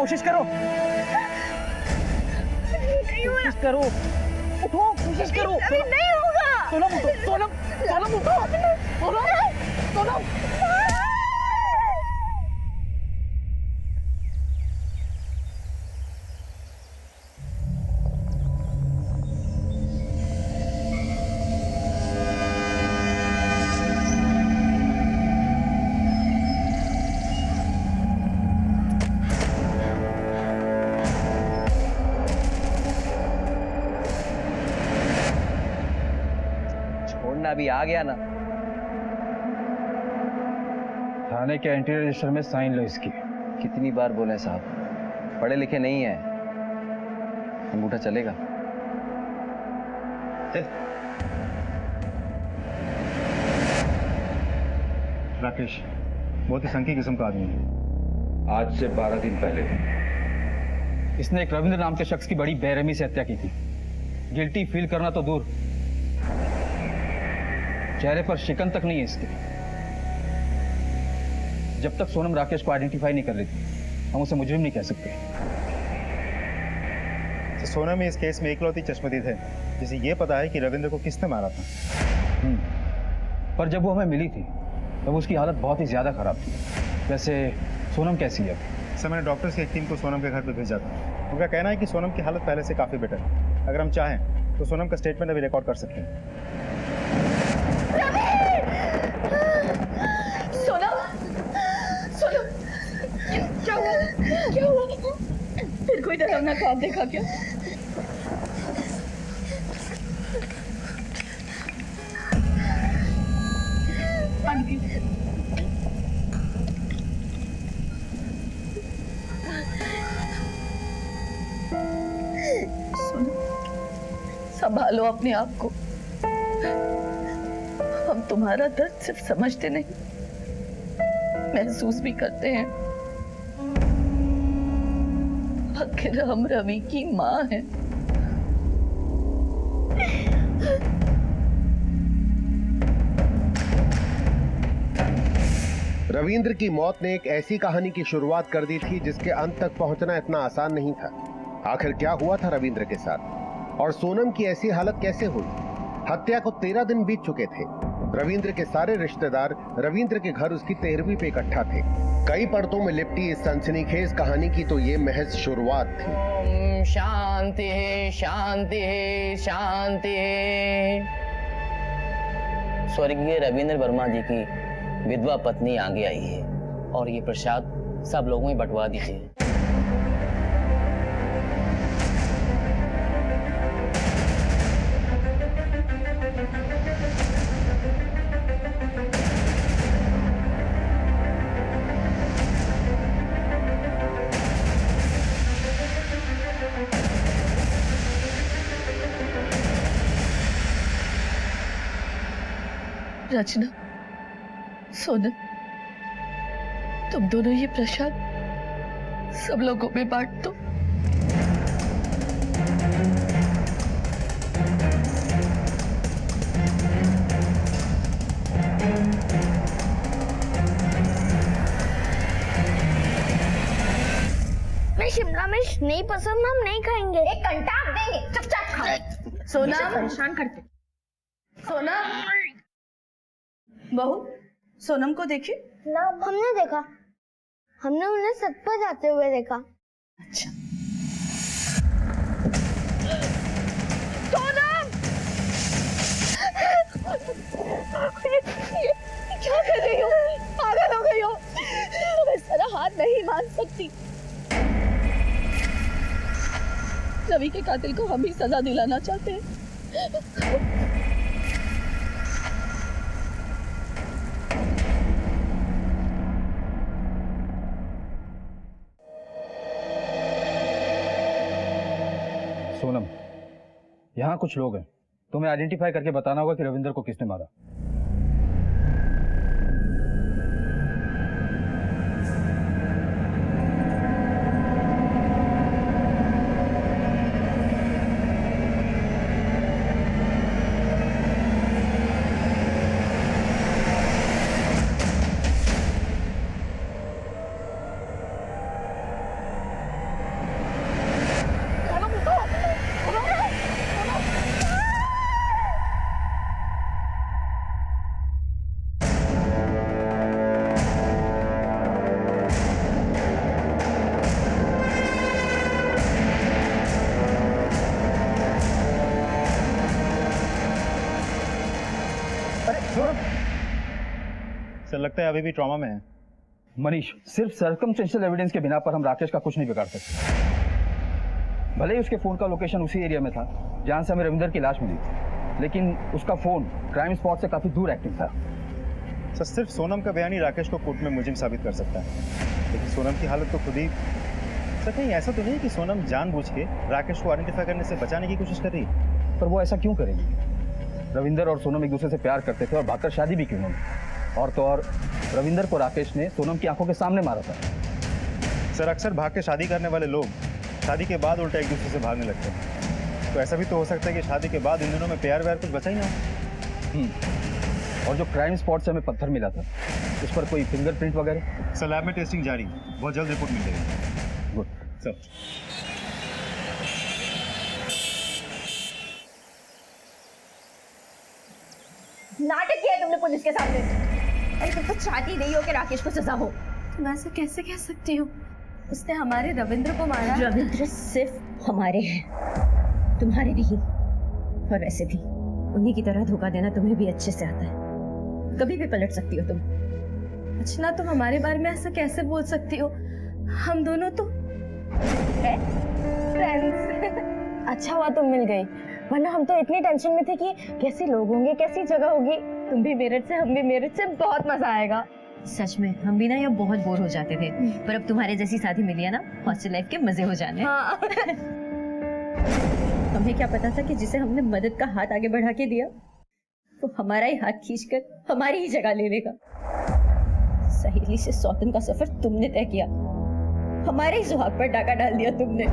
कोशिश करो, कोशिश करो, उठो, कोशिश करो। अभी नहीं होगा। सोनम उठो, सोनम, सोनम उठो, सोनम, सोनम। अभी आ गया ना। थाने के एंट्री रजिस्टर में साइन लो इसकी। कितनी बार बोले साहब, पढ़े लिखे नहीं है, अंगूठा चलेगा। राकेश बहुत ही संकी किस्म का आदमी है। आज से 12 दिन पहले इसने एक रविंद्र नाम के शख्स की बड़ी बेरहमी से हत्या की थी। गिल्टी फील करना तो दूर, चेहरे पर शिकन तक नहीं है इसके। जब तक सोनम राकेश को आइडेंटिफाई नहीं कर लेती, हम उसे मुजरिम नहीं कह सकते। तो सोनम इस केस में इकलौती चश्मदीद है जिसे ये पता है कि रविंद्र को किसने मारा था। पर जब वो हमें मिली थी तब उसकी हालत बहुत ही ज्यादा खराब थी। वैसे सोनम कैसी है? सर मैंने डॉक्टर्स की एक टीम को सोनम के घर पर भेजा था। उनका कहना है कि सोनम की हालत पहले से काफ़ी बेटर है। अगर हम चाहें तो सोनम का स्टेटमेंट अभी रिकॉर्ड कर सकते हैं। सोनम, सोनम, क्या हुआ? क्या हुआ? फिर कोई डरावना ख्वाब देखा क्या? आंटी, संभालो अपने आप को। हम तुम्हारा दर्द सिर्फ समझते नहीं, महसूस भी करते हैं। आखिर हम रवि की माँ हैं। रविंद्र की मौत ने एक ऐसी कहानी की शुरुआत कर दी थी जिसके अंत तक पहुंचना इतना आसान नहीं था। आखिर क्या हुआ था रविंद्र के साथ, और सोनम की ऐसी हालत कैसे हुई? हत्या को 13 दिन बीत चुके थे। रविंद्र के सारे रिश्तेदार रविंद्र के घर उसकी 13वीं पे इकट्ठा थे। कई परतों में लिपटी इस सनसनीखेज कहानी की तो ये महज शुरुआत थी। ओम शांति शांति शांति। स्वर्गीय रविंद्र वर्मा जी की विधवा पत्नी आगे आई है और ये प्रसाद सब लोगों में बंटवा दीजिए। रचना, सोनम, तुम दोनों ये प्रसाद सब लोगों में बांट दो। मैं शिमला मिर्च नहीं पसंद, हम नहीं खाएंगे। एक घंटा आप देंगे, चुपचाप खाओ। सोनम, परेशान करते। सोनम, बहू, सोनम को देखी? ना, हमने देखा, हमने उन्हें छत पर जाते हुए देखा। अच्छा। सोनम! ये क्या कर रही हो? पागल हो गई हो? तुम इस तरह हार नहीं मान सकती। रवि के कातिल को हम ही सजा दिलाना चाहते हैं। सोनम, यहाँ कुछ लोग हैं, तुम्हें आइडेंटिफाई करके बताना होगा कि रविंद्र को किसने मारा। सर लगता है अभी भी ट्रॉमा में है। मनीष, सिर्फ सर्कमस्टेंशियल एविडेंस के बिना पर हम राकेश का कुछ नहीं बिगाड़ सकते। भले ही उसके फोन का लोकेशन उसी एरिया में था जहां से हमें रविंदर की लाश मिली, लेकिन उसका फोन क्राइम स्पॉट से काफी दूर एक्टिव था। सर सिर्फ सोनम का बयान ही राकेश को कोर्ट में मुजिम साबित कर सकता है, लेकिन सोनम की हालत तो खुद ही। सर कहीं ऐसा तो नहीं कि सोनम जानबूझ के राकेश को आइडेंटिफाई करने से बचाने की कोशिश कर रही है? पर वो ऐसा क्यों करेगी? रविंदर और सोनम एक दूसरे से प्यार करते थे और भागकर शादी भी की उन्होंने। और तो और रविंदर को राकेश ने सोनम की आंखों के सामने मारा था। सर अक्सर भाग के शादी करने वाले लोग शादी के बाद उल्टा एक दूसरे से भागने लगते हैं, तो ऐसा भी तो हो सकता है कि शादी के बाद इन दिनों में प्यार व्यार कुछ बचा ही ना हो। और जो क्राइम स्पॉट से हमें पत्थर मिला था, उस पर कोई फिंगरप्रिंट वगैरह? सर लैब में टेस्टिंग जारी, बहुत जल्द रिपोर्ट मिल जाएगी। गुड सर नाटक किया है तुमने पुलिस के सामने। अरे तुम तो चाहती नहीं हो कि राकेश को सजा हो। तुम ऐसा कैसे कह सकती हो? उसने हमारे रविंद्र को मारा। रविंद्र सिर्फ हमारे हैं, तुम्हारे नहीं। और वैसे भी उन्हीं की तरह धोखा देना तुम्हें भी अच्छे से आता है। कभी भी पलट सकती हो तुम। अर्चना, तुम हमारे बारे में ऐसा कैसे बोल सकती हो? हम दोनों तो फ्रेंड्स। अच्छा हुआ तुम मिल गई, वरना हम तो इतनी टेंशन में थे कि कैसे लोग होंगे, कैसी जगह होगी। तुम भी मेरठ से, हम भी मेरठ से, बहुत मजा आएगा। सच में हम भी ना यहाँ बहुत बोर हो जाते थे, पर अब तुम्हारे जैसी साथी मिली है ना, हॉस्टल लाइफ के मजे हो जाने। हाँ। हमें क्या पता था कि जिसे हमने मदद का हाथ आगे बढ़ा के दिया, वो हमारा ही हाथ खींचकर हमारी ही जगह ले लेगा। सहेली से सौतन का सफर तुमने तय किया, हमारे ही सुहाग पर डाका डाल दिया तुमने।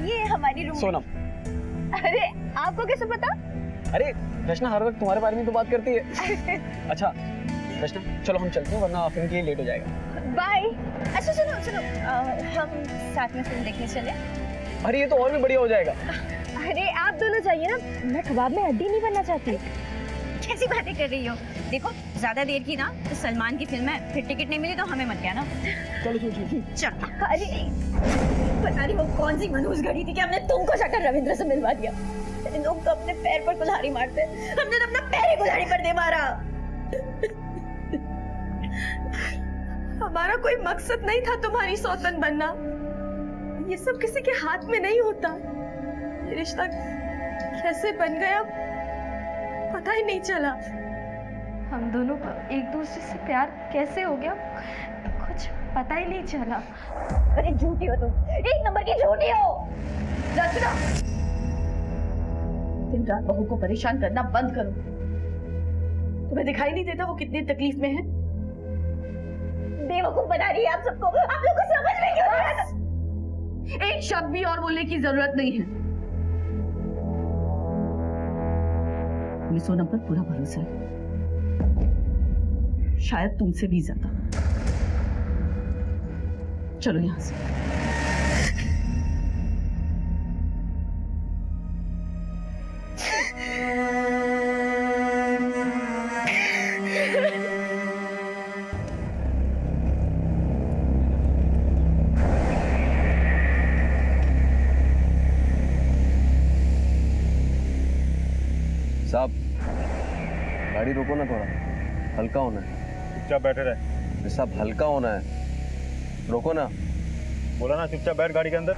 ये हमारी रूम। सोनम। अरे आपको कैसे पता? अरे रचना हर वक्त तुम्हारे बारे में तो बात करती है। अच्छा रचना, चलो हम चलते हैं, वरना फिल्म के लिए लेट हो जाएगा। बाय। अच्छा सुनो सुनो, हम साथ में फिल्म देखने चले। अरे ये तो और भी बढ़िया हो जाएगा। अरे आप दोनों जाइए ना, मैं कबाब में हड्डी नहीं बनना चाहती। कैसी बातें कर रही हो? देखो ज्यादा देर की ना तो सलमान की फिल्म है, फिर टिकट नहीं मिली तो हमें मत कहना। चलो चलो चल। अरे पता नहीं वो कौन सी मनहूस घड़ी थी कि हमने तुमको जाकर रविंद्र से मिलवा दिया। लोग तो अपने पैर पर कुल्हाड़ी मारते, हमने तो अपना पैर ही कुल्हाड़ी पर दे मारा। हमारा कोई मकसद नहीं था तुम्हारी सौतन बनना। ये सब किसी के हाथ में नहीं होता। ये रिश्ता कैसे बन गया पता ही नहीं चला। हम दोनों को एक दूसरे से प्यार कैसे हो गया कुछ पता ही नहीं चला। अरे झूठी हो तुम, एक नंबर की झूठी हो। रचना, दिन रात बहू को परेशान करना बंद करो। तुम्हें दिखाई नहीं देता वो कितनी तकलीफ में है? बेवकूफ बना रही है आप सबको। आप लोग को समझ में क्यों नहीं आता? एक शब्द भी और बोलने की जरूरत नहीं है। हमें सोनम पर पूरा भरोसा है, शायद तुमसे भी ज्यादा। चलो यहां से। साहब गाड़ी रोको ना, थोड़ा हल्का होना है। चुपचाप बैठे रहे। साहब हल्का होना है, रोको ना। बोला ना चुपचाप बैठ गाड़ी के अंदर।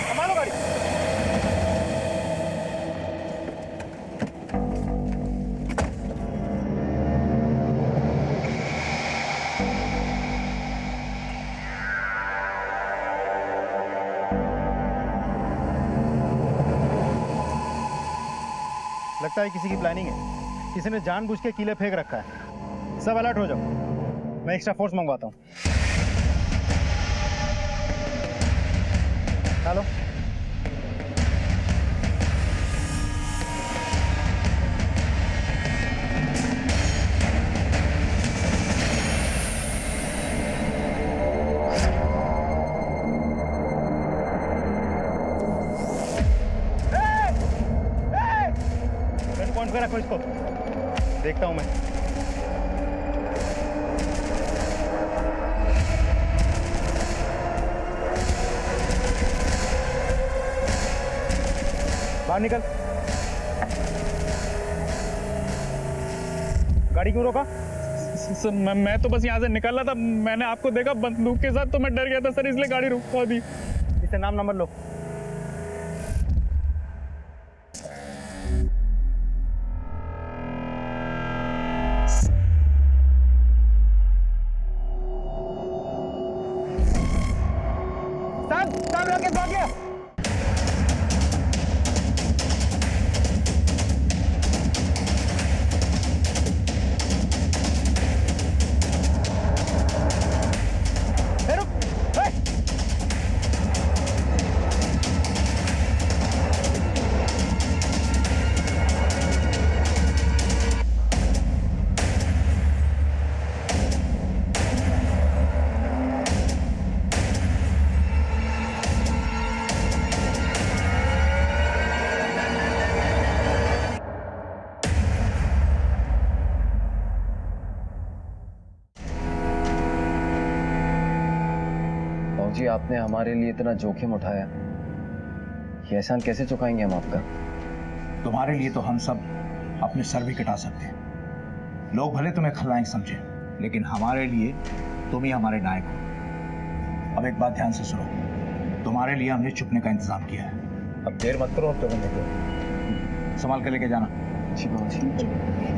संभालो गाड़ी। लगता है किसी की प्लानिंग है, किसी ने जानबूझ के कीले फेंक रखा है। सब अलर्ट हो जाओ, मैं एक्स्ट्रा फोर्स मंगवाता हूँ। हेलो, पकड़ रखो इसको, देखता हूं मैं। बाहर निकल। गाड़ी क्यों रोका? सर मैं तो बस यहाँ से निकल रहा था, मैंने आपको देखा बंदूक के साथ तो मैं डर गया था सर, इसलिए गाड़ी रुकवा दी। इससे नाम नंबर लो। सब लोग के भाग्य। जी आपने हमारे लिए इतना जोखिम उठाया, ये एहसान कैसे चुकाएंगे हम आपका? तुम्हारे लिए तो हम सब अपने सर भी कटा सकते हैं। लोग भले तुम्हें खलनायक समझे, लेकिन हमारे लिए तुम ही हमारे नायक हो। अब एक बात ध्यान से सुनो, तुम्हारे लिए हमने छुपने का इंतजाम किया है। अब देर मत करो, अब तुरंत निकलो। संभाल कर लेके जाना। जी बाबूजी।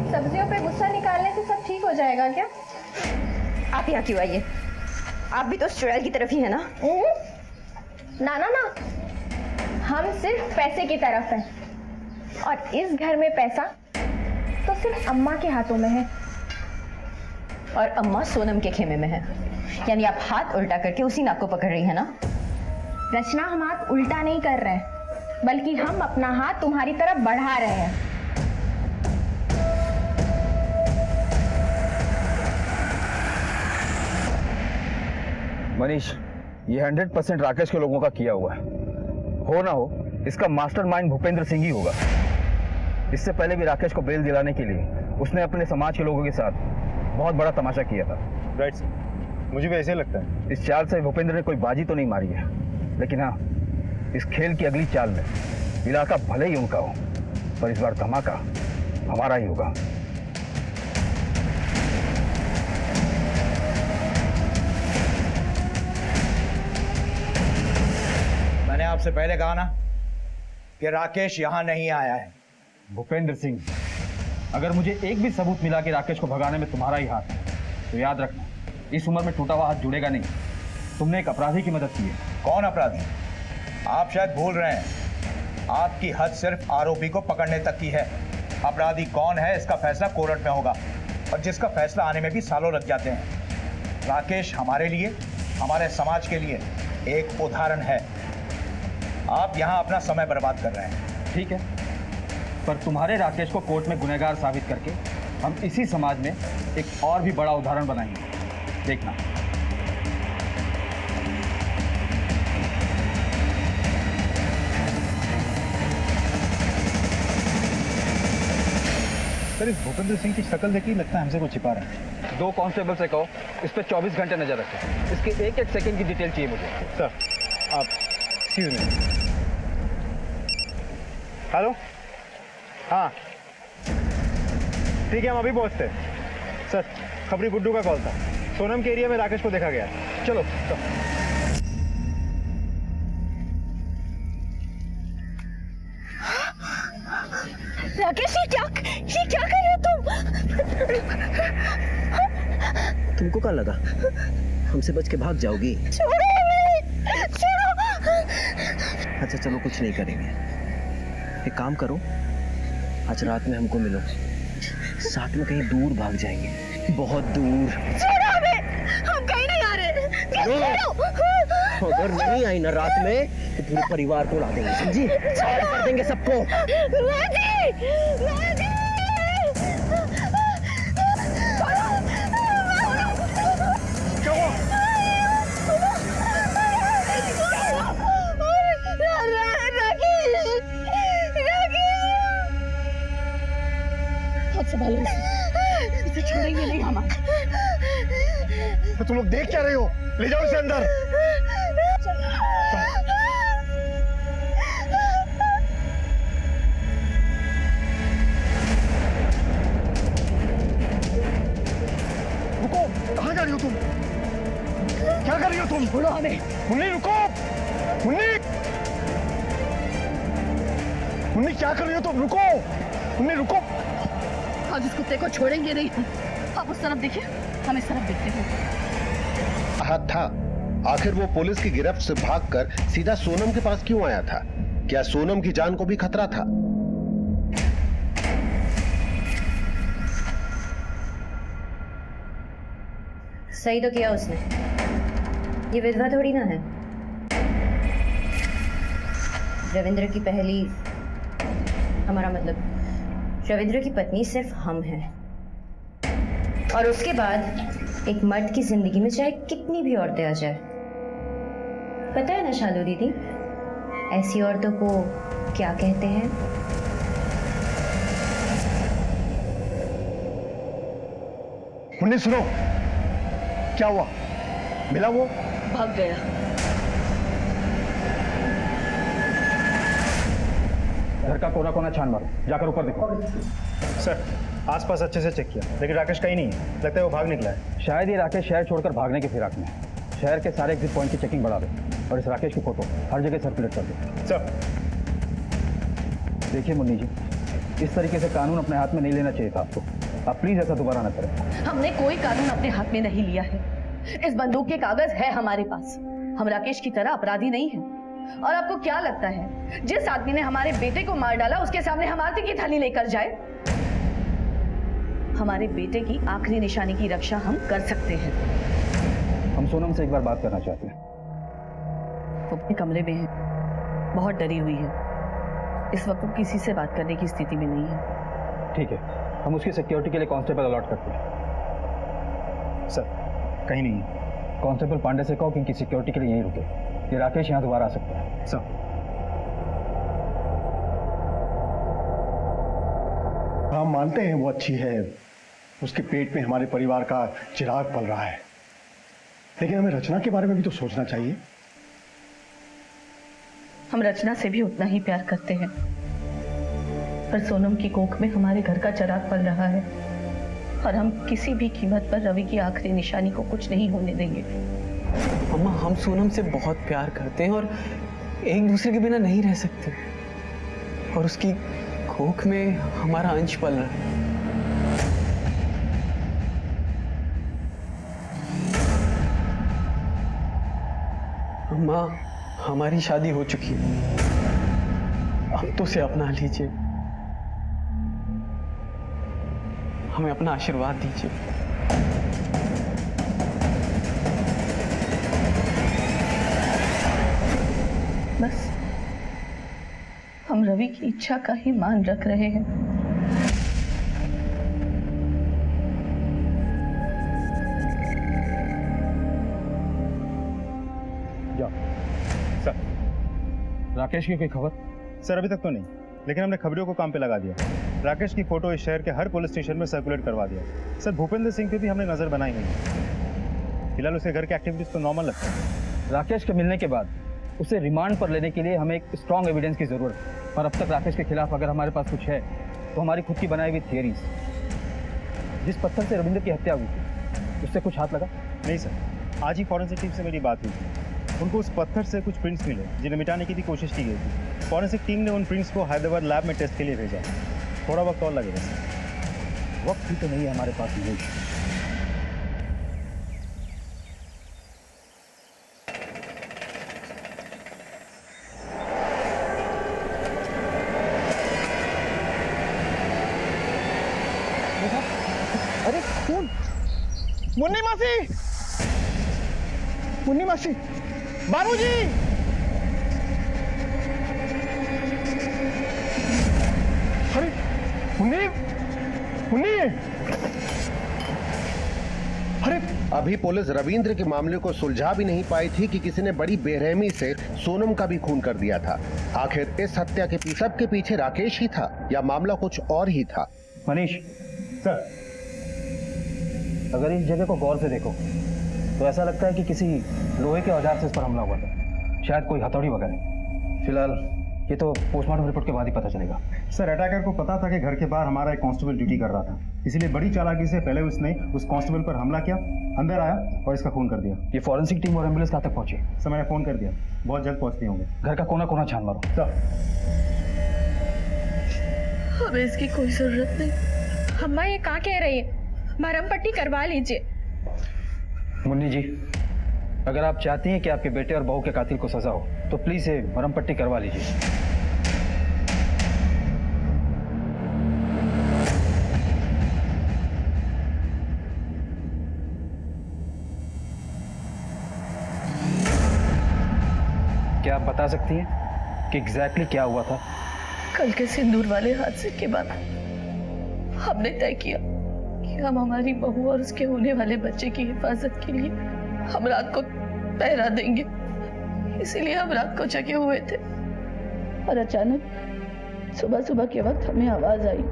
सब्जियों पे गुस्सा निकालने से सब ठीक हो जाएगा क्या? आप यहाँ क्यों आइए? आप भी तो चुड़ैल की तरफ ही है ना? ना ना ना, हम सिर्फ पैसे की तरफ हैं, और इस घर में पैसा तो सिर्फ अम्मा के हाथों में है। और अम्मा सोनम के खेमे में है, यानी आप हाथ उल्टा करके उसी नाक को पकड़ रही है ना? रचना, हम हाथ उल्टा नहीं कर रहे हैं, बल्कि हम अपना हाथ तुम्हारी तरफ बढ़ा रहे हैं। मनीष, ये 100% राकेश के लोगों का किया हुआ है। हो ना हो, इसका मास्टरमाइंड भूपेंद्र सिंह ही होगा। इससे पहले भी राकेश को बेल दिलाने के लिए उसने अपने समाज के लोगों के साथ बहुत बड़ा तमाशा किया था। राइट सर, मुझे भी ऐसे ही लगता है। इस चाल से भूपेंद्र ने कोई बाजी तो नहीं मारी है, लेकिन हाँ, इस खेल की अगली चाल में इलाका भले ही उनका हो, पर इस बार धमाका हमारा ही होगा। मैंने आपसे पहले कहा ना कि राकेश यहां नहीं आया है। भूपेंद्र सिंह, अगर मुझे एक भी सबूत मिला कि राकेश को भगाने में तुम्हारा ही हाथ है, तो याद रखना, इस उम्र में टूटा हुआ हाथ जुड़ेगा नहीं। तुमने एक अपराधी की मदद की है। कौन अपराधी? आप शायद भूल रहे हैं, आपकी हद सिर्फ आरोपी को पकड़ने तक की है। अपराधी कौन है इसका फैसला कोर्ट में होगा, और जिसका फैसला आने में भी सालों लग जाते हैं। राकेश हमारे लिए, हमारे समाज के लिए एक उदाहरण है। आप यहाँ अपना समय बर्बाद कर रहे हैं। ठीक है, पर तुम्हारे राकेश को कोर्ट में गुनहगार साबित करके हम इसी समाज में एक और भी बड़ा उदाहरण बनाएंगे, देखना। सर, इस भूपेंद्र सिंह की शक्ल देखी लगता है हमसे कुछ छिपा रहे हैं। 2 कांस्टेबल से कहो इस पे 24 घंटे नजर रखें। इसके एक एक सेकंड की डिटेल चाहिए मुझे। सर, आप एक्सक्यूज मी। हेलो, हाँ ठीक है, हम अभी पहुंचते हैं। सर, खबरी बुड्डू का कॉल था, सोनम के एरिया में राकेश को देखा गया। चलो, राकेश, ये क्या कर रहे हो तुम? तुमको क्या लगा हमसे बच के भाग जाओगी? छोड़ो। अच्छा चलो, कुछ नहीं करेंगे। एक काम करो, आज रात में हमको मिलो, साथ में कहीं दूर भाग जाएंगे, बहुत दूर। छोड़ो हमें, हम कहीं नहीं आ रहे। छोड़ो। अगर नहीं आई ना रात में तो पूरे परिवार को ला देंगे, समझी? साइड कर देंगे सबको। संभालो इसे छोड़ेंगे नहीं हम। तो तुम लोग देख क्या रहे हो? ले जाओ इसे अंदर। रुको, कहाँ जा रही हो तुम? क्या कर रही हो तुम? छोड़ो हमें। मुन्नी रुको, मुन्नी, मुन्नी क्या कर रही हो तुम? रुको, मुन्नी रुको। हम इस कुत्ते को छोड़ेंगे नहीं। आप उस तरफ देखिए, हम इस तरफ देखते हैं। हाथ था। आखिर वो पुलिस की गिरफ्त से भागकर सीधा सोनम के पास क्यों आया था? क्या सोनम की जान को भी खतरा था? सही तो किया उसने। ये विधवा थोड़ी ना है। रविंद्र की पहली, हमारा मतलब रविंद्र की पत्नी सिर्फ हम हैं, और उसके बाद एक मर्द की जिंदगी में चाहे कितनी भी औरतें आ जाए। पता है ना शालू दीदी, ऐसी औरतों को क्या कहते हैं? मुन्नी सुनो, क्या हुआ? मिला वो? भाग गया। घर का कोना कोना छान मारो, जाकर ऊपर देखो। सर, आसपास अच्छे से चेक किया, लेकिन राकेश कहीं नहीं है। लगता है वो भाग निकला है। शायद ये राकेश शहर छोड़कर भागने की फिराक में है। शहर के सारे एग्जिट पॉइंट की चेकिंग बढ़ा दो और इस राकेश की फोटो हर जगह सर्कुलेट कर दो। सर, देखिए मुन्नी जी, इस तरीके से कानून अपने हाथ में नहीं लेना चाहिए था आपको। आप प्लीज ऐसा दोबारा ना करें। हमने कोई कानून अपने हाथ में नहीं लिया है। इस बंदूक के कागज है हमारे पास। हम राकेश की तरह अपराधी नहीं हैं। और आपको क्या लगता है जिस आदमी ने हमारे बेटे को मार डाला उसके सामने हम आरती की थाली लेकर जाए? हमारे बेटे की आखिरी निशानी की रक्षा हम कर सकते हैं। हम सोनम से एक बार बात करना चाहते हैं। वो अपने कमरे में है, बहुत डरी हुई है। इस वक्त वो किसी से बात करने की स्थिति में नहीं है। ठीक है, हम उसकी सिक्योरिटी के लिए कांस्टेबल अलॉट करते हैं। सर, कहीं नहीं है। कांस्टेबल पांडे से कहो कि इनकी सिक्योरिटी के लिए यहीं रुके। ये राकेश यहाँ दोबारा आ सकता है। सर, हम मानते हैं वो अच्छी है, उसके पेट में हमारे परिवार का चिराग पल रहा है, लेकिन हमें रचना के बारे में भी तो सोचना चाहिए। हम रचना से भी उतना ही प्यार करते हैं, पर सोनम की कोख में हमारे घर का चिराग पल रहा है और हम किसी भी कीमत पर रवि की आखिरी निशानी को कुछ नहीं होने देंगे। अम्मा, हम सोनम से बहुत प्यार करते हैं और एक दूसरे के बिना नहीं रह सकते, और उसकी कोख में हमारा अंश पल रहा है। अम्मा, हमारी शादी हो चुकी है, अब तो उसे अपना लीजिए, हमें अपना आशीर्वाद दीजिए। बस हम रवि की इच्छा का ही मान रख रहे हैं। जाओ। सर, राकेश की कोई खबर? सर अभी तक तो नहीं, लेकिन हमने खबरियों को काम पे लगा दिया। राकेश की फोटो इस शहर के हर पुलिस स्टेशन में सर्कुलेट करवा दिया। सर, भूपेंद्र सिंह पे भी हमने नजर बनाई नहीं। फिलहाल उसके घर के एक्टिविटीज तो नॉर्मल लगता है। राकेश के मिलने के बाद उसे रिमांड पर लेने के लिए हमें एक स्ट्रॉन्ग एविडेंस की जरूरत है, और अब तक राकेश के खिलाफ अगर हमारे पास कुछ है तो हमारी खुद की बनाई हुई थियरीज। जिस पत्थर से रविंद्र की हत्या हुई थी उससे कुछ हाथ लगा? नहीं सर, आज ही फॉरेंसिक टीम से मेरी बात हुई थी। उनको उस पत्थर से कुछ प्रिंट्स मिले जिन्हें मिटाने की भी कोशिश की गई थी। फॉरेंसिक टीम ने उन प्रिंट्स को हैदराबाद लैब में टेस्ट के लिए भेजा। थोड़ा वक्त और लगेगा सर। वक्त भी तो नहीं है हमारे पास। नहीं, अरे खून! मुन्नी मासी! मुन्नी मासी! बाबूजी! अरे मुन्नी, मुन्नी! अरे अभी पुलिस रविंद्र के मामले को सुलझा भी नहीं पाई थी कि किसी ने बड़ी बेरहमी से सोनम का भी खून कर दिया था। आखिर इस हत्या के सबके पीछे राकेश ही था या मामला कुछ और ही था? मनीष सर, अगर इस जगह को गौर से देखो तो ऐसा लगता है कि किसी लोहे के औजार से इस पर हमला हुआ था, शायद कोई हथौड़ी वगैरह। फिलहाल ये तो पोस्टमार्टम रिपोर्ट के बाद ही पता चलेगा। सर अटैकर को पता था कि घर के बाहर हमारा एक कांस्टेबल ड्यूटी कर रहा था, इसलिए बड़ी चालाकी से पहले उसने उस कांस्टेबल पर हमला किया, अंदर आया और इसका खून कर दिया। ये फॉरेंसिक टीम और एम्बुलेंस कहाँ तक पहुंची? सर मैंने फोन कर दिया, बहुत जल्द पहुंचते होंगे। घर का कोना कोना छान मारो। सर हमें इसकी कोई जरूरत नहीं। अम्मा ये क्या कह रही है? मरहम पट्टी करवा लीजिए। मुन्नी जी, अगर आप चाहती हैं कि आपके बेटे और बहू के कातिल को सजा हो तो प्लीज ये मरहम पट्टी करवा लीजिए। क्या आप बता सकती हैं कि एग्जैक्टली क्या हुआ था? कल के सिंदूर वाले हादसे के बाद हमने तय किया कि हम हमारी बहू और उसके होने वाले बच्चे की हिफाजत के लिए हम रात को पहरा देंगे। इसीलिए हम रात को जगे हुए थे और अचानक सुबह सुबह के वक्त हमें आवाज आई।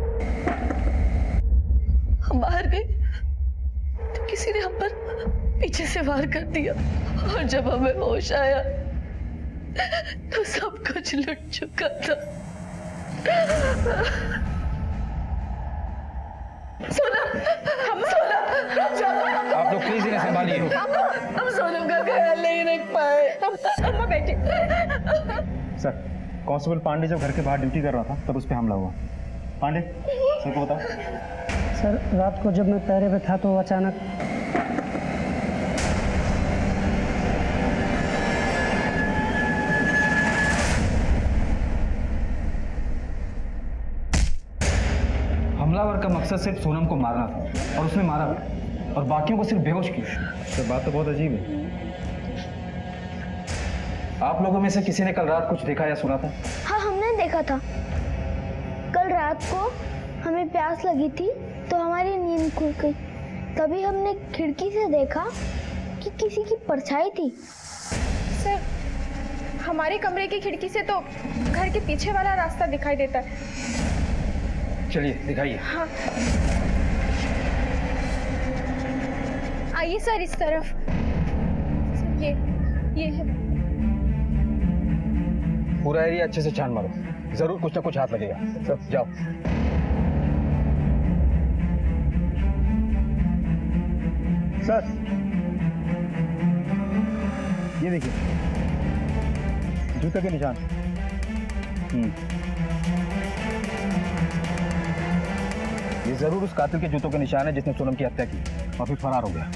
हम बाहर गए तो किसी ने हम पर पीछे से वार कर दिया और जब हमें होश आया तो सब कुछ लुट चुका था। आप लोग प्लीज इन्हें संभालिए। हम सोनम का ख्याल नहीं रख पाए। अम्मा बैठे। सर, कांस्टेबल पांडे जब घर के बाहर ड्यूटी कर रहा था तब उस पर हमला हुआ। पांडे, सर को बताओ। सर, रात को जब मैं पहरे पे था तो अचानक हमलावर का मकसद सिर्फ सोनम को मारना था और उसने मारा और बाकियों को सिर्फ बेहोश किया। सर बात तो बहुत अजीब है। आप लोगों में से किसी ने कल रात कुछ देखा या सुना था? हाँ, हमने देखा था। कल रात को हमें प्यास लगी थी तो हमारी नींद खुल गई। तभी हमने खिड़की से देखा कि किसी की परछाई थी। सर, हमारे कमरे की खिड़की से तो घर के पीछे वाला रास्ता दिखाई देता है। चलिए दिखाइए। हाँ। आइए सर, इस तरफ। सर, ये है। पूरा एरिया अच्छे से छान मारो, जरूर कुछ ना कुछ हाथ लगेगा। सब जाओ। सर, ये देखिए, जूते के निशान। ये जरूर उस कातिल के जूतों के निशान है जिसने सोनम की हत्या की और फिर फरार हो गया।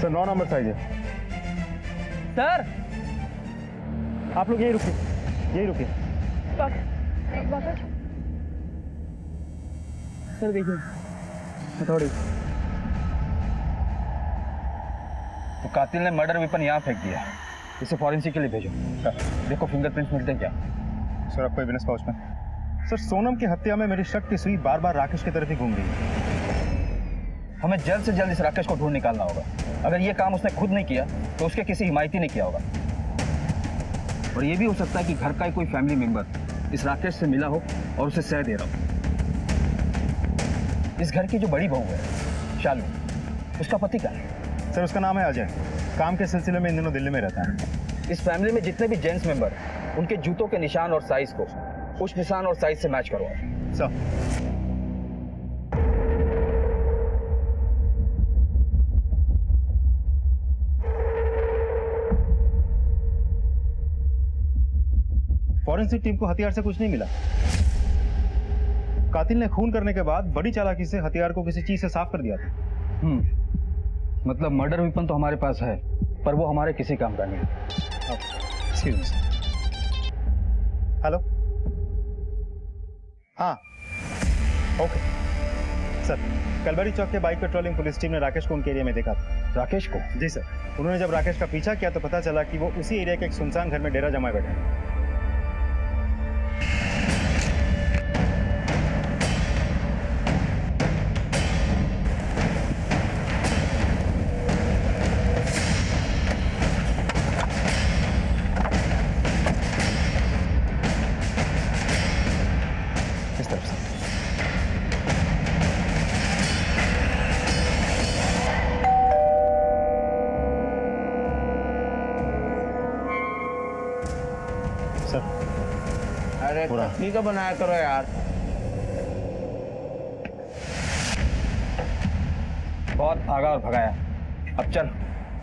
सर 9 नंबर साइज है। सर, आप लोग यही रुकिए, यही रुकिए। सर देखिए, हथौड़ी। तो कातिल ने मर्डर वेपन यहाँ फेंक दिया। इसे फॉरेंसिक के लिए भेजो। देखो फिंगरप्रिंट्स मिलते हैं क्या? सर आपको एविडेंस पाउच में। सर, सोनम की हत्या में मेरी शक की सुई बार बार राकेश की तरफ ही घूम रही है। हमें जल्द से जल्द इस राकेश को ढूंढ निकालना होगा। अगर ये काम उसने खुद नहीं किया तो उसके किसी हिमायती ने किया होगा। और ये भी हो सकता है कि घर का ही कोई फैमिली मेंबर इस राकेश से मिला हो और उसे सह दे रहा हो। इस घर की जो बड़ी बहू है शालू, उसका पति क्या है? सर उसका नाम है अजय। काम के सिलसिले में इन दिनों दिल्ली में रहता है। इस फैमिली में जितने भी जेंट्स मेंबर हैं, उनके जूतों के निशान और साइज को उस निशान और साइज से मैच करवाओ। सर फॉरेंसिक टीम को हथियार से कुछ नहीं मिला। कातिल ने खून करने के बाद बड़ी चालाकी से हथियार को किसी चीज से साफ कर दिया था। मतलब मर्डर वेपन तो हमारे पास है पर वो हमारे किसी काम का नहीं। Excuse me. हेलो, हाँ ओके सर, कलबरी चौक के बाइक पेट्रोलिंग पुलिस टीम ने राकेश को उनके एरिया में देखा था। राकेश को? जी सर, उन्होंने जब राकेश का पीछा किया तो पता चला कि वो उसी एरिया के एक सुनसान घर में डेरा जमाए बैठे हैं। इस तरफ से। सर, अरे चटनी तो बनाया करो यार। बहुत भागा और भगाया, अब चल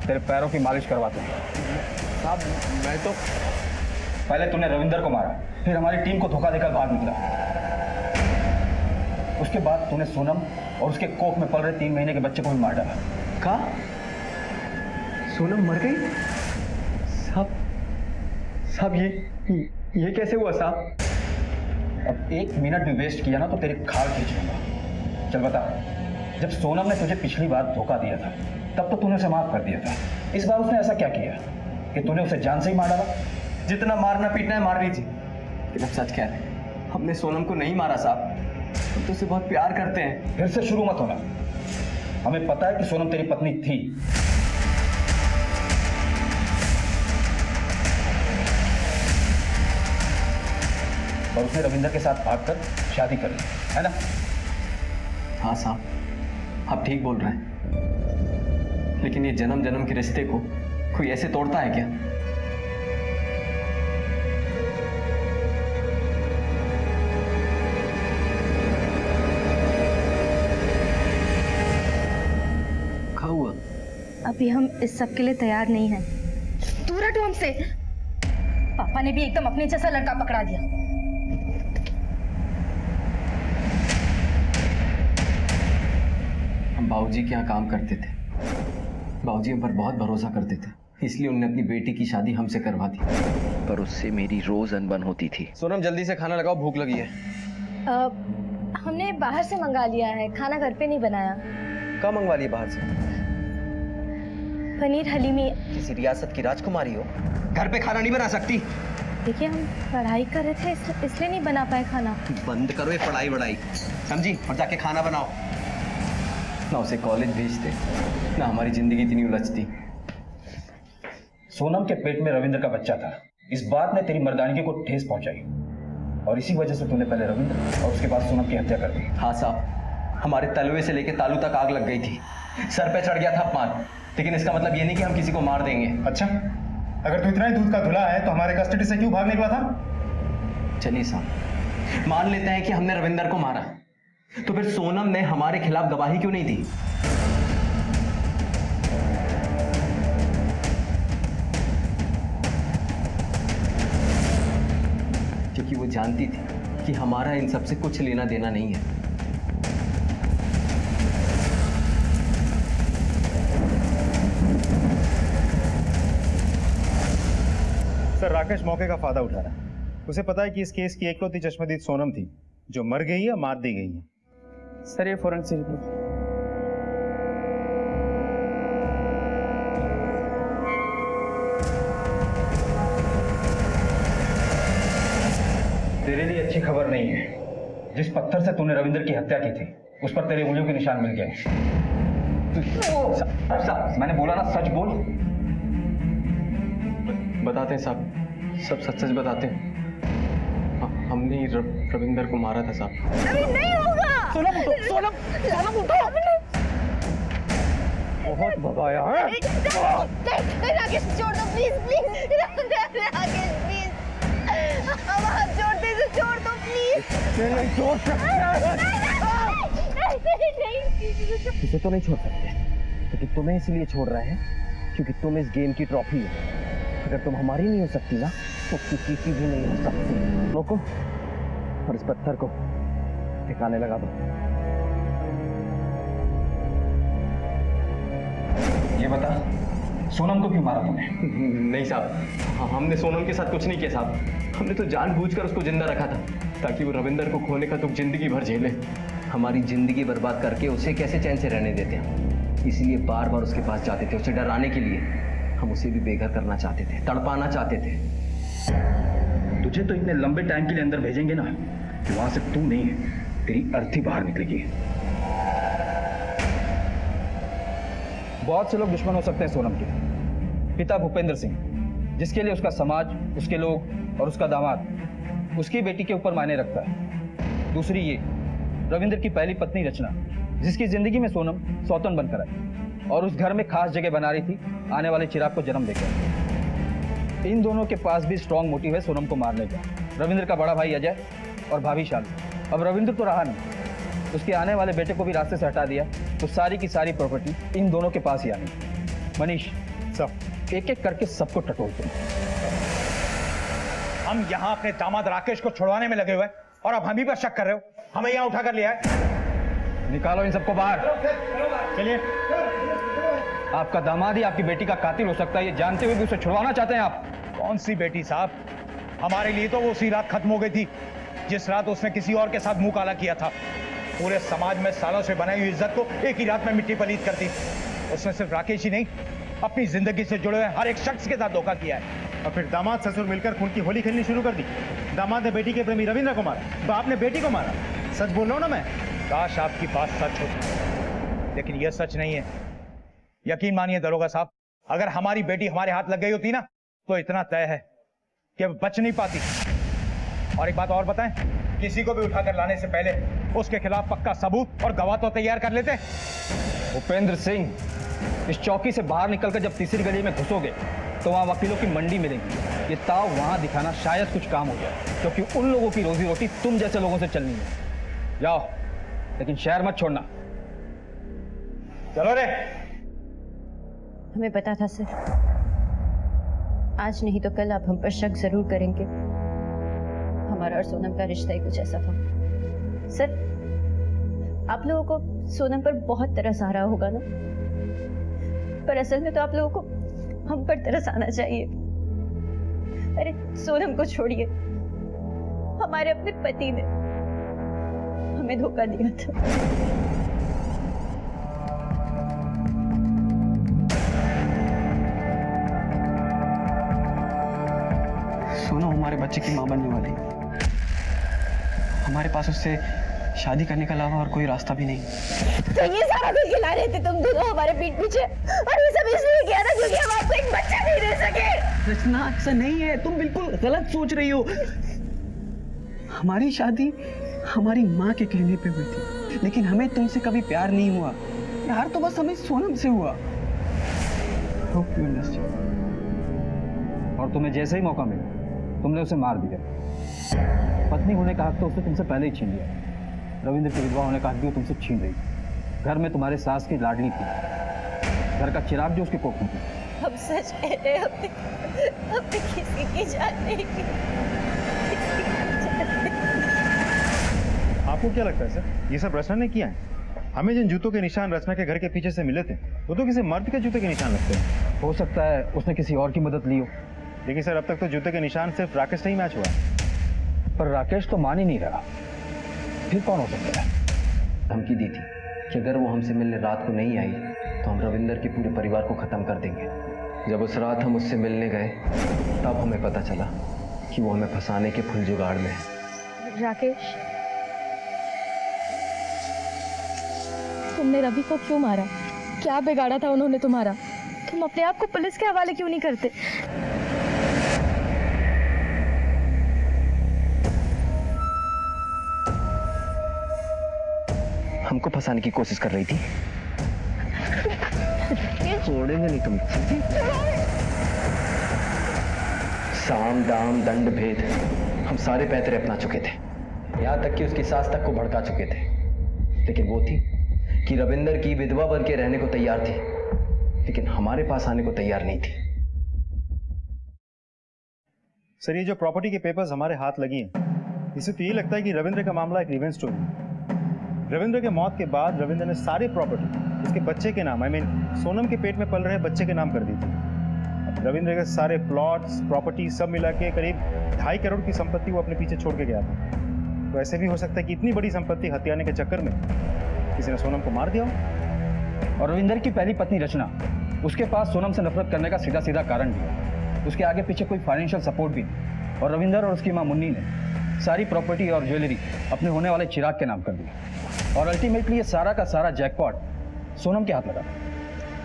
तेरे पैरों की मालिश करवाते हैं। साहब मैं तो पहले तूने रविंदर को मारा, फिर हमारी टीम को धोखा देकर भाग निकला। उसके बाद तूने सोनम और उसके कोख में पल रहे 3 महीने के बच्चे को भी मार डाला। का सोनम मर गई? साहब ये कैसे हुआ साहब? अब 1 मिनट भी वेस्ट किया ना तो तेरी खाल खींच लूंगा। चल बता, जब सोनम ने तुझे पिछली बार धोखा दिया था तब तो तूने उसे माफ कर दिया था, इस बार उसने ऐसा क्या किया कि तूने उसे जान से ही मार डाला? जितना मारना पीटना है मार लीजिए, लेकिन अब सच कह रहे हैं, हमने सोनम को नहीं मारा साहब, हम तो उसे बहुत प्यार करते हैं। फिर से शुरू मत होना, हमें पता है कि सोनम तेरी पत्नी थी। और उसने रविंदर के साथ भागकर शादी कर ली, है ना? हाँ साहब, आप ठीक बोल रहे हैं, लेकिन ये जन्म जन्म के रिश्ते को कोई ऐसे तोड़ता है क्या? क्या हुआ? अभी हम इस सब के लिए तैयार नहीं हैं। दूर हटो हमसे। पापा ने भी एकदम अपने जैसा लड़का पकड़ा दिया। हम बाबूजी के यहाँ काम करते थे, बाबूजी हम पर बहुत भरोसा करते थे, इसलिए उन्होंने अपनी बेटी की शादी हमसे करवा दी। पर उससे मेरी रोज अनबन होती थी। सोनम जल्दी से खाना लगाओ, भूख लगी है। हमने बाहर से मंगा लिया है, खाना घर पे नहीं बनाया। कब मंगवा लिया बाहर से? पनीर हलीमी। किसी रियासत की राजकुमारी हो, घर पे खाना नहीं बना सकती? देखिए हम पढ़ाई कर रहे थे इसलिए नहीं बना पाए खाना। बंद करो ये पढ़ाई वढ़ाई, समझी? और जाके खाना बनाओ। ना उसे कॉलेज भेजते, ना हमारी जिंदगी इतनी उलझती। सोनम के पेट में रविंद्र का बच्चा था, इस बात ने तेरी मर्दानगी को ठेस पहुंचाई और इसी वजह से तूने पहले रविंद्र और उसके बाद सोनम की हत्या कर दी। हाँ साहब, हमारे तलवे से लेके तालू तक आग लग गई थी, सर पे चढ़ गया था अपमान, लेकिन इसका मतलब ये नहीं कि हम किसी को मार देंगे। अच्छा, अगर तू इतना ही दूध का धुला है तो हमारे कस्टडी से क्यों भाग निकला था? चलिए साहब, मान लेते हैं कि हमने रविंदर को मारा, तो फिर सोनम ने हमारे खिलाफ गवाही क्यों नहीं दी? क्योंकि वो जानती थी कि हमारा इन सबसे कुछ लेना देना नहीं है। सर, राकेश मौके का फायदा उठा रहा है। उसे पता है कि इस केस की एकलौती चश्मदीद सोनम थी, जो मर गई या मार दी गई है। सर ये फोरेंसिक रिपोर्ट। तेरे लिए अच्छी खबर नहीं है, जिस पत्थर से तूने रविंद्र की हत्या की थी उस पर तेरे उंगलियों के निशान मिल गए। मैंने बोला ना, सच बोल। बताते हैं साहब, सब सच सच बताते हैं। हमने ही रविंदर को मारा था साहब। नहीं होगा। सोनम उठो, सोनम उठो। बहुत भगाया है। राकेश छोड़ दो प्लीज। राकेश प्लीज, हम हाथ जोड़ते हैं, छोड़ दो प्लीज। नहीं छोड़ सकते। इसे तो नहीं छोड़ सकते, लेकिन तुम्हें इसलिए छोड़ रहे हैं क्योंकि तुम इस गेम की ट्रॉफी हो। अगर तुम हमारी नहीं हो सकती ना तो किसी की भी नहीं हो सकती। रोको और इस पत्थर को ठिकाने लगा दो। ये बता, सोनम को क्यों मारा तूने? नहीं साहब, हमने सोनम के साथ कुछ नहीं किया साहब। हमने तो जानबूझकर उसको जिंदा रखा था ताकि वो रविंदर को खोने का दुख जिंदगी भर झेले। हमारी जिंदगी बर्बाद करके उसे कैसे चैन से रहने देते हैं। इसलिए बार बार उसके पास जाते थे, उसे डराने के लिए। हम उसे भी बेघर करना चाहते थे, तड़पाना चाहते थे। तुझे तो इतने लंबे टाइम के लिए अंदर भेजेंगे ना कि वहां से तू नहीं है, तेरी अर्थी बाहर निकलेगी। बहुत से लोग दुश्मन हो सकते हैं सोनम के। पिता भूपेंद्र सिंह, जिसके लिए उसका समाज, उसके लोग और उसका दामाद उसकी बेटी के ऊपर मायने रखता है। दूसरी ये रविंद्र की पहली पत्नी रचना, जिसकी जिंदगी में सोनम सौतन बनकर आई और उस घर में खास जगह बना रही थी आने वाले चिराग को जन्म देकर। इन दोनों के पास भी स्ट्रॉन्ग मोटिव है सोनम को मारने का। रविंद्र का बड़ा भाई अजय और भाभी शालू। अब रविंद्र तो रहा नहीं, उसके आने वाले बेटे को भी रास्ते से हटा दिया, तो सारी की सारी प्रॉपर्टी इन दोनों के पास ही आनी। मनीष, सब एक एक करके सबको टटोलते हैं। हम यहाँ अपने दामाद राकेश को छुड़वाने में लगे हुए हैं और अब हम ही पर शक कर रहे हो? हमें यहाँ उठा कर लिया है। निकालो इन सबको बाहर। चलिए। आपका दामाद ही आपकी बेटी का कातिल हो सकता है, ये जानते हुए भी उसे छुड़वाना चाहते हैं आप। कौन सी बेटी साहब? हमारे लिए तो वो उसी रात खत्म हो गई थी जिस रात उसने किसी और के साथ मुंह काला किया था। पूरे समाज में सालों से बनाई हुई इज्जत को एक ही रात में मिट्टी पलीत कर दी। उसने सिर्फ राकेश ही नहीं, अपनी जिंदगी से जुड़े हुए हर एक शख्स के साथ धोखा किया है। और फिर दामाद ससुर मिलकर खून की होली खेलनी शुरू कर दी। दामाद ने बेटी के प्रेमी रविंद्र को मारा, बाप ने बेटी को मारा। सच बोल रहा हूं ना मैं? काश आपकी बात सच होती, लेकिन यह सच नहीं है। यकीन मानिए दरोगा साहब, अगर हमारी बेटी हमारे हाथ लग गई होती ना, तो इतना तय है कि अब बच नहीं पाती। और एक बात और बताएं, किसी को भी उठाकर लाने से पहले उसके खिलाफ पक्का सबूत और गवाह तो तैयार कर लेते। भूपेंद्र सिंह, इस चौकी से बाहर निकलकर जब तीसरी गली में घुसोगे तो वहां वकीलों की मंडी मिलेगी। ये ताव वहां दिखाना शायद कुछ काम हो जाए, क्योंकि उन लोगों की रोजी रोटी तुम जैसे लोगों से चलनी है। जाओ, लेकिन शहर मत छोड़ना। चलो रे। हमें पता था सर, आज नहीं तो कल आप हम पर शक जरूर करेंगे। हमारा और सोनम का रिश्ता ही कुछ ऐसा था। सर, आप लोगों को सोनम पर बहुत तरस आ रहा होगा ना, पर असल में तो आप लोगों को हम पर तरस आना चाहिए। अरे सोनम को छोड़िए, हमारे अपने पति ने हमें धोखा दिया था। सोनम हमारे बच्चे की मां बनने वाली। हमारे पास उससे शादी करने के अलावा और कोई रास्ता भी नहीं। तो ये सारा कुछ खिला रहे थे तुम दोनों हमारे पीठ पीछे, और ये सब इसलिए किया था क्योंकि हम आपको एक बच्चा नहीं दे सके। रचना, ऐसा नहीं है, तुम बिल्कुल गलत सोच रही हो। हमारी शादी हमारी माँ के कहने पे हुई थी, लेकिन हमें तुमसे कभी प्यार नहीं हुआ। प्यार तो बस हमें सोनम से हुआ। Hope you understand. और तुम्हें जैसे ही मौका मिला तुमने उसे मार दिया। पत्नी होने का हक तो उसने तुमसे पहले ही छीन लिया। रविंद्र की विधवा होने का हक भी वो तुमसे छीन रही। घर में तुम्हारे सास की लाडली थी, घर का चिराग जो उसके कोख में थी। हम सच कह रहे हैं, हमने किसी की जान नहीं की। आपको क्या लगता है सर, ये सब रचना ने किया है? हमें जिन जूतों के निशान रचना के घर के पीछे से मिले थे, वो तो किसी मर्द के जूते के निशान लगते हैं। हो सकता है उसने किसी और की मदद ली हो। लेकिन सर, अब तक तो जूते के निशान सिर्फ राकेश से ही मैच हुआ। पर राकेश तो मान ही नहीं रहा, फिर कौन हो सकता है? धमकी दी थी कि अगर वो हमसे मिलने रात को नहीं आई तो हम रविंद्र के पूरे परिवार को खत्म कर देंगे। जब उस रात हम उससे मिलने गए तब हमें पता चला कि वो हमें फंसाने के फुल जुगाड़ में है। राकेश, तुमने रवि को क्यों मारा? क्या बिगाड़ा था उन्होंने तुम्हारा? तुम अपने आप को पुलिस के हवाले क्यों नहीं करते? हमको फंसाने की कोशिश कर रही थी। छोड़ेंगे नहीं तुम। साम दाम दंड भेद हम सारे पैतरे अपना चुके थे, यहाँ तक कि उसकी सास तक को भड़का चुके थे। लेकिन वो थी कि रविंद्र की विधवा बन के रहने को तैयार थी, लेकिन हमारे पास आने को तैयार नहीं थी। सर, ये जो प्रॉपर्टी के पेपर्स हमारे हाथ लगी हैं, इससे तो ये लगता है कि रविंद्र का मामला एक रिवेंज स्टोरी है। रविंद्र के मौत के बाद रविंद्र ने सारी प्रॉपर्टी उसके बच्चे के नाम, सोनम के पेट में पल रहे बच्चे के नाम कर दी थी। अब रविंद्र के सारे प्लॉट्स, प्रॉपर्टी सब मिला के करीब 2.5 करोड़ की संपत्ति वो अपने पीछे छोड़ के गया था। तो ऐसे भी हो सकता है कि इतनी बड़ी संपत्ति हथियाने के चक्कर में किसी ने सोनम को मार दिया हो। और रविंदर की पहली पत्नी रचना, उसके पास सोनम से नफरत करने का सीधा सीधा कारण भी है। उसके आगे पीछे कोई फाइनेंशियल सपोर्ट भी नहीं। और रविंदर और उसकी मां मुन्नी ने सारी प्रॉपर्टी और ज्वेलरी अपने होने वाले चिराग के नाम कर दी। और अल्टीमेटली ये सारा का सारा जैकपॉट सोनम के हाथ लगा।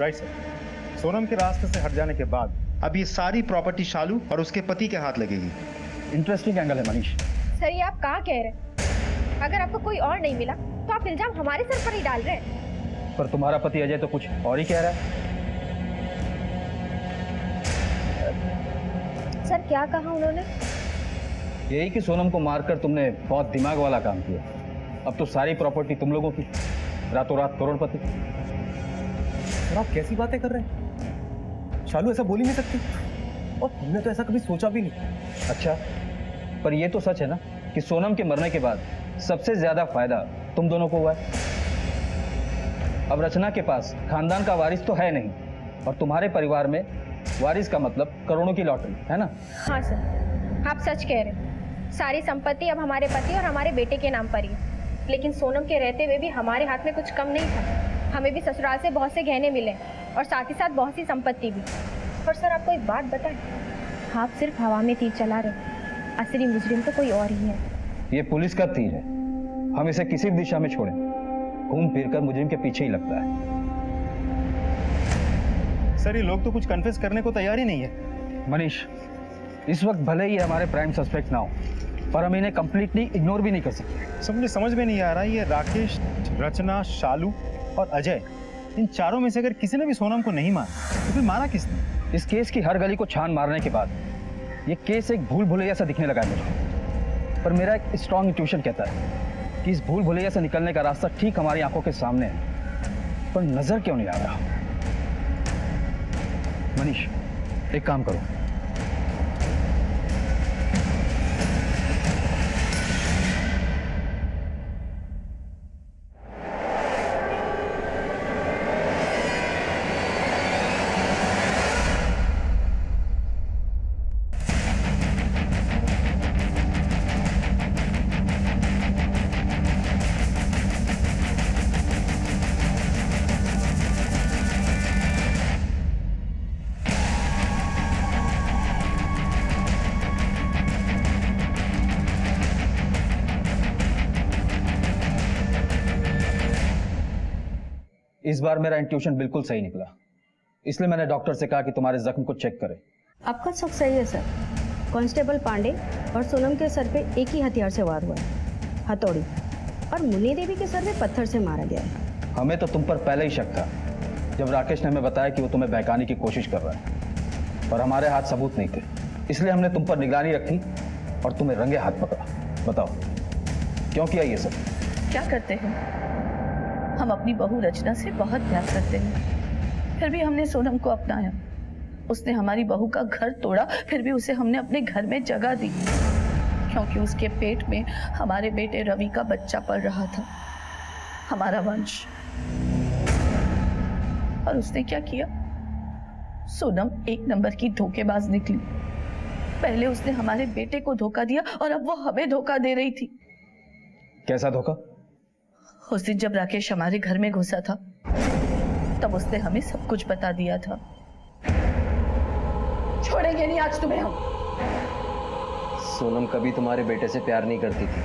Right sir. सोनम के रास्ते से हट जाने के बाद अब ये सारी प्रॉपर्टी शालू और उसके पति के हाथ लगेगी। इंटरेस्टिंग एंगल है मनीष। सर ये आप कहाँ कह रहे हैं? अगर आपको कोई और नहीं मिला तो आप इल्जाम हमारे सर पर ही डाल रहे हैं। पर तुम्हारा पति अजय तो कुछ और ही कह रहा है। सर क्या कहा उन्होंने? यही कि सोनम को मारकर तुमने बहुत दिमाग वाला काम किया। अब तो सारी प्रॉपर्टी तुम लोगों की, रातों रात करोड़पति। सर आप कैसी बातें कर रहे हैं? शालू ऐसा बोल ही नहीं सकती, और हमने तो ऐसा कभी सोचा भी नहीं। अच्छा, पर ये तो सच है ना कि सोनम के मरने के बाद सबसे ज्यादा फायदा तुम दोनों को हुआ है। अब रचना के पास खानदान का वारिस तो है नहीं, और तुम्हारे परिवार में वारिस का मतलब करोड़ों की लॉटरी है ना। हाँ सर, आप सच कह रहे हैं। सारी संपत्ति अब हमारे पति और हमारे बेटे के नाम पर ही है। लेकिन सोनम के रहते हुए भी हमारे हाथ में कुछ कम नहीं था। हमें भी ससुराल से बहुत से गहने मिले और साथ ही साथ बहुत सी संपत्ति भी। और सर आपको एक बात बताएं, आप सिर्फ हवा में तीर चला रहे, असली मुजरिम तो कोई और ही है। ये पुलिस का तीर है, हम इसे किसी भी दिशा में छोड़ें, घूम फिर कर मुजरिम के पीछे ही लगता है। सर ये लोग तो कुछ कन्फेस करने को तैयार ही नहीं है। मनीष, इस वक्त भले ही हमारे प्राइम सस्पेक्ट ना हो, पर हम इन्हें कंप्लीटली इग्नोर भी नहीं कर सकते। सब मुझे समझ में नहीं आ रहा, ये राकेश, रचना, शालू और अजय, इन चारों में से अगर किसी ने भी सोनम को नहीं मारा तो फिर मारा किसने? इस केस की हर गली को छान मारने के बाद ये केस एक भूल भुलैया सा दिखने लगा है मुझे। पर मेरा एक स्ट्रॉन्ग इंट्यूशन कहता है कि इस भूल भुलैया से निकलने का रास्ता ठीक हमारी आंखों के सामने है, पर नजर क्यों नहीं आ रहा। मनीष, एक काम करो, इस बार मेरा इंट्यूशन बिल्कुल सही निकला, इसलिए मैंने डॉक्टर से कहा कि तुम्हारे जख्म को चेक करें। आपका शक सही है सर। कांस्टेबल पांडे और सोनम के सर पे एक ही हथियार से वार हुआ है, हथौड़ी, और मुन्नी देवी के सर में पत्थर से मारा गया है। हमें तो तुम पर पहले ही शक था जब राकेश ने हमें बताया कि वो तुम्हें बहकाने की कोशिश कर रहा है, पर हमारे हाथ सबूत नहीं थे, इसलिए हमने तुम पर निगरानी रखी और तुम्हें रंगे हाथ पकड़ा। बताओ क्यों किया ये सब? क्या करते हैं, हम अपनी बहू रचना से बहुत प्यार करते हैं, फिर भी हमने सोनम को अपनाया। उसने हमारी बहू का घर तोड़ा, फिर भी उसे हमने अपने घर में जगह दी, क्योंकि उसके पेट में हमारे बेटे रवि का बच्चा पल रहा था, हमारा वंश। और उसने क्या किया? सोनम एक नंबर की धोखेबाज निकली। पहले उसने हमारे बेटे को धोखा दिया और अब वो हमें धोखा दे रही थी। कैसा धोखा? उस दिन जब राकेश हमारे घर में घुसा था, तब उसने हमें सब कुछ बता दिया था। छोड़ेंगे नहीं आज तुम्हें हम। सोनम कभी तुम्हारे बेटे से प्यार नहीं करती थी,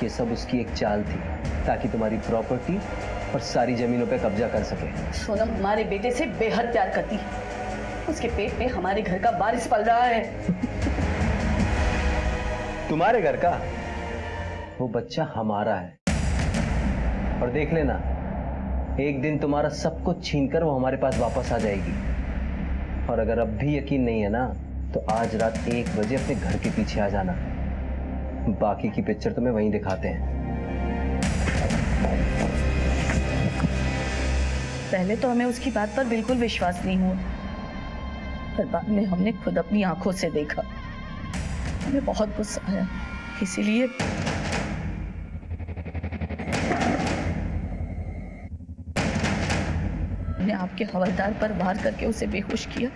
ये सब उसकी एक चाल थी ताकि तुम्हारी प्रॉपर्टी और सारी जमीनों पे कब्जा कर सके। सोनम हमारे बेटे से बेहद प्यार करती है, उसके पेट में हमारे घर का वारिस पल रहा है। तुम्हारे घर का? वो बच्चा हमारा है, और देख लेना एक दिन तुम्हारा सब कुछ छीनकर वो हमारे पास वापस आ जाएगी। और अगर अब भी यकीन नहीं है ना, तो आज रात 1 बजे अपने घर के पीछे आ जाना, बाकी की पिक्चर तुम्हें वहीं दिखाते हैं। पहले तो हमें उसकी बात पर बिल्कुल विश्वास नहीं हुआ, पर बाद में हमने खुद अपनी आंखों से देखा, हमें बहुत गुस्सा आया। इसीलिए हमने आपके हवलदार पर वार करके उसे बेहोश किया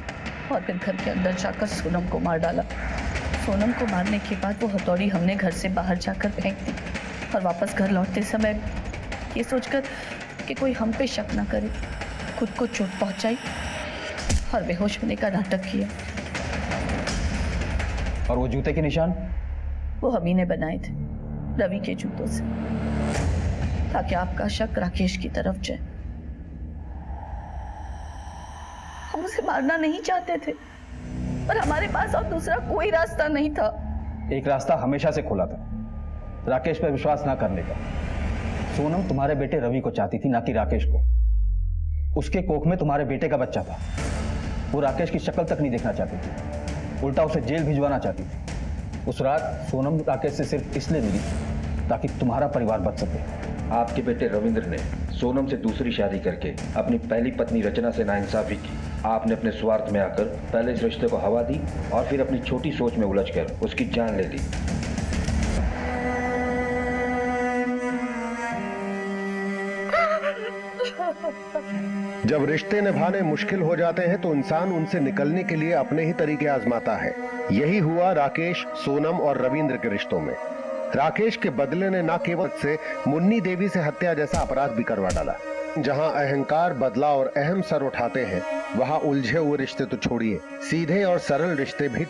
और फिर घर के अंदर जाकर सोनम को मार डाला। सोनम को मारने के बाद वो हथौड़ी हमने घर से बाहर जाकर फेंक दी और वापस घर लौटते समय ये सोचकर कि कोई हम पे शक ना करे, खुद को चोट पहुंचाई और बेहोश होने का नाटक किया। और वो जूते के निशान? वो हम ही ने बनाए थे रवि के जूतों से, ताकि आपका शक राकेश की तरफ जाए। हम उसे मारना नहीं चाहते थे, पर हमारे पास और दूसरा कोई रास्ता नहीं था। एक रास्ता हमेशा से खुला था, राकेश पर विश्वास ना करने का। सोनम तुम्हारे बेटे रवि को चाहती थी, ना कि राकेश को। उसके कोख में तुम्हारे बेटे का बच्चा था। वो राकेश की शक्ल तक नहीं देखना चाहती थी, उल्टा उसे जेल भिजवाना चाहती थी। उस रात सोनम राकेश से सिर्फ इसलिए मिली ताकि तुम्हारा परिवार बच सके। आपके बेटे रविंद्र ने सोनम से दूसरी शादी करके अपनी पहली पत्नी रचना से नाइंसाफी की। आपने अपने स्वार्थ में आकर पहले इस रिश्ते को हवा दी और फिर अपनी छोटी सोच में उलझकर उसकी जान ले ली। जब रिश्ते निभाने मुश्किल हो जाते हैं तो इंसान उनसे निकलने के लिए अपने ही तरीके आजमाता है। यही हुआ राकेश, सोनम और रविंद्र के रिश्तों में। राकेश के बदले ने न केवल से मुन्नी देवी से हत्या जैसा अपराध भी करवा डाला। जहां अहंकार, बदला और अहम सर उठाते हैं, वहां उलझे हुए रिश्ते तो छोड़िए, सीधे और सरल रिश्ते भी